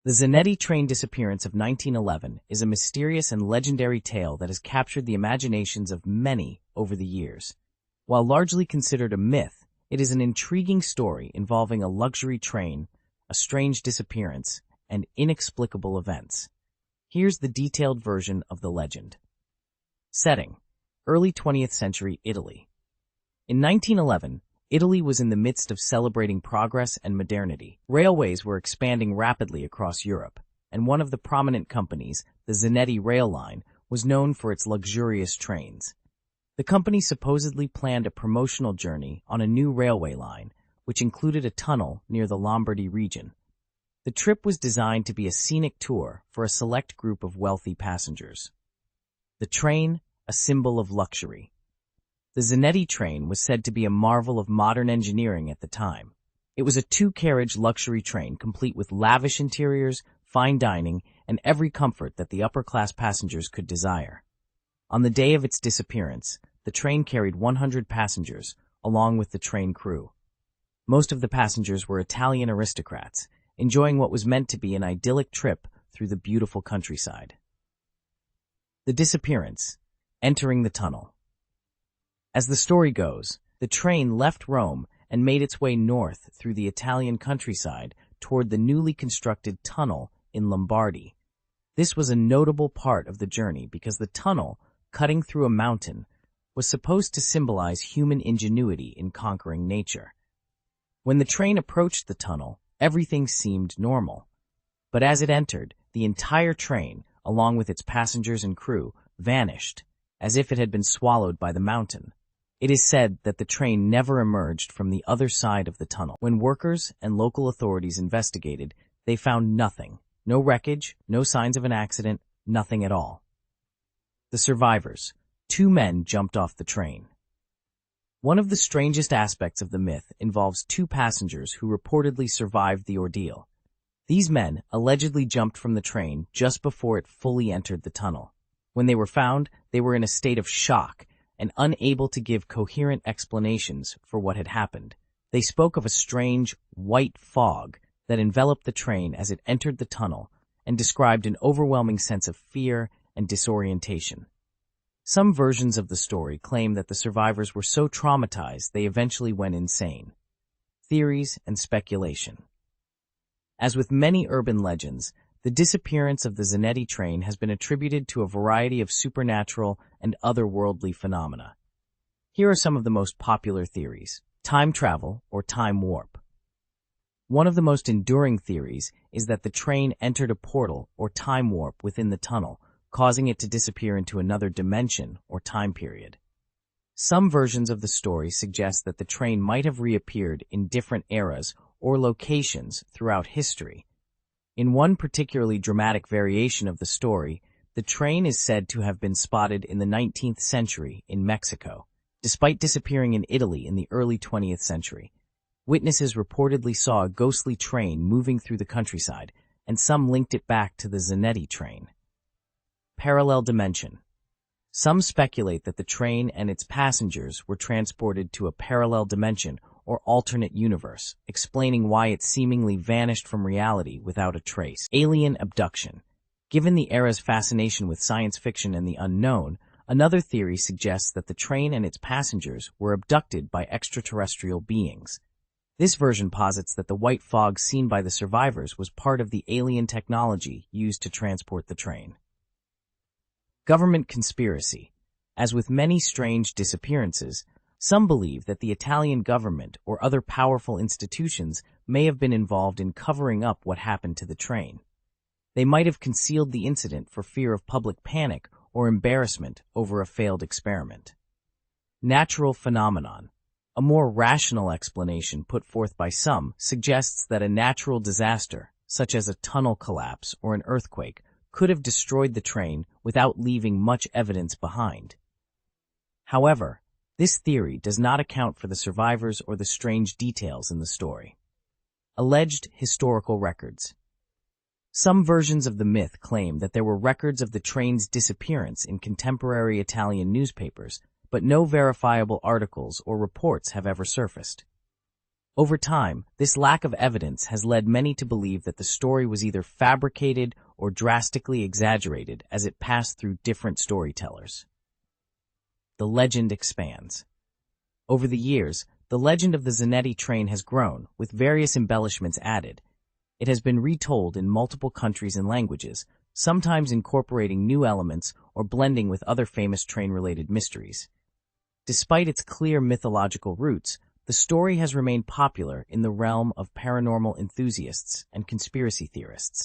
The Zanetti train disappearance of 1911 is a mysterious and legendary tale that has captured the imaginations of many over the years. While largely considered a myth, it is an intriguing story involving a luxury train, a strange disappearance, and inexplicable events. Here's the detailed version of the legend. Setting: early 20th century Italy. In 1911, Italy was in the midst of celebrating progress and modernity. Railways were expanding rapidly across Europe, and one of the prominent companies, the Zanetti rail line, was known for its luxurious trains. The company supposedly planned a promotional journey on a new railway line, which included a tunnel near the Lombardy region. The trip was designed to be a scenic tour for a select group of wealthy passengers. The train, a symbol of luxury. The Zanetti train was said to be a marvel of modern engineering at the time. It was a two-carriage luxury train complete with lavish interiors, fine dining, and every comfort that the upper-class passengers could desire. On the day of its disappearance, the train carried 100 passengers, along with the train crew. Most of the passengers were Italian aristocrats, enjoying what was meant to be an idyllic trip through the beautiful countryside. The disappearance: entering the tunnel. As the story goes, the train left Rome and made its way north through the Italian countryside toward the newly constructed tunnel in Lombardy. This was a notable part of the journey because the tunnel, cutting through a mountain, was supposed to symbolize human ingenuity in conquering nature. When the train approached the tunnel, everything seemed normal. But as it entered, the entire train, along with its passengers and crew, vanished, as if it had been swallowed by the mountain. It is said that the train never emerged from the other side of the tunnel. When workers and local authorities investigated, they found nothing. No wreckage, no signs of an accident, nothing at all. The survivors: 2 men jumped off the train. One of the strangest aspects of the myth involves 2 passengers who reportedly survived the ordeal. These men allegedly jumped from the train just before it fully entered the tunnel. When they were found, they were in a state of shock and unable to give coherent explanations for what had happened. They spoke of a strange, white fog that enveloped the train as it entered the tunnel and described an overwhelming sense of fear and disorientation. Some versions of the story claim that the survivors were so traumatized they eventually went insane. Theories and speculation. As with many urban legends, the disappearance of the Zanetti train has been attributed to a variety of supernatural and otherworldly phenomena. Here are some of the most popular theories. Time travel or time warp. One of the most enduring theories is that the train entered a portal or time warp within the tunnel, causing it to disappear into another dimension or time period. Some versions of the story suggest that the train might have reappeared in different eras or locations throughout history. In one particularly dramatic variation of the story, the train is said to have been spotted in the 19th century in Mexico, despite disappearing in Italy in the early 20th century. Witnesses reportedly saw a ghostly train moving through the countryside, and some linked it back to the Zanetti train. Parallel dimension. Some speculate that the train and its passengers were transported to a parallel dimension or alternate universe, explaining why it seemingly vanished from reality without a trace. Alien abduction. Given the era's fascination with science fiction and the unknown, another theory suggests that the train and its passengers were abducted by extraterrestrial beings. This version posits that the white fog seen by the survivors was part of the alien technology used to transport the train. Government conspiracy. As with many strange disappearances, some believe that the Italian government or other powerful institutions may have been involved in covering up what happened to the train. They might have concealed the incident for fear of public panic or embarrassment over a failed experiment. Natural phenomenon. A more rational explanation put forth by some suggests that a natural disaster, such as a tunnel collapse or an earthquake, could have destroyed the train without leaving much evidence behind. However, this theory does not account for the survivors or the strange details in the story. Alleged historical records. Some versions of the myth claim that there were records of the train's disappearance in contemporary Italian newspapers, but no verifiable articles or reports have ever surfaced. Over time, this lack of evidence has led many to believe that the story was either fabricated or drastically exaggerated as it passed through different storytellers. The legend expands. Over the years, the legend of the Zanetti train has grown, with various embellishments added. It has been retold in multiple countries and languages, sometimes incorporating new elements or blending with other famous train-related mysteries. Despite its clear mythological roots, the story has remained popular in the realm of paranormal enthusiasts and conspiracy theorists.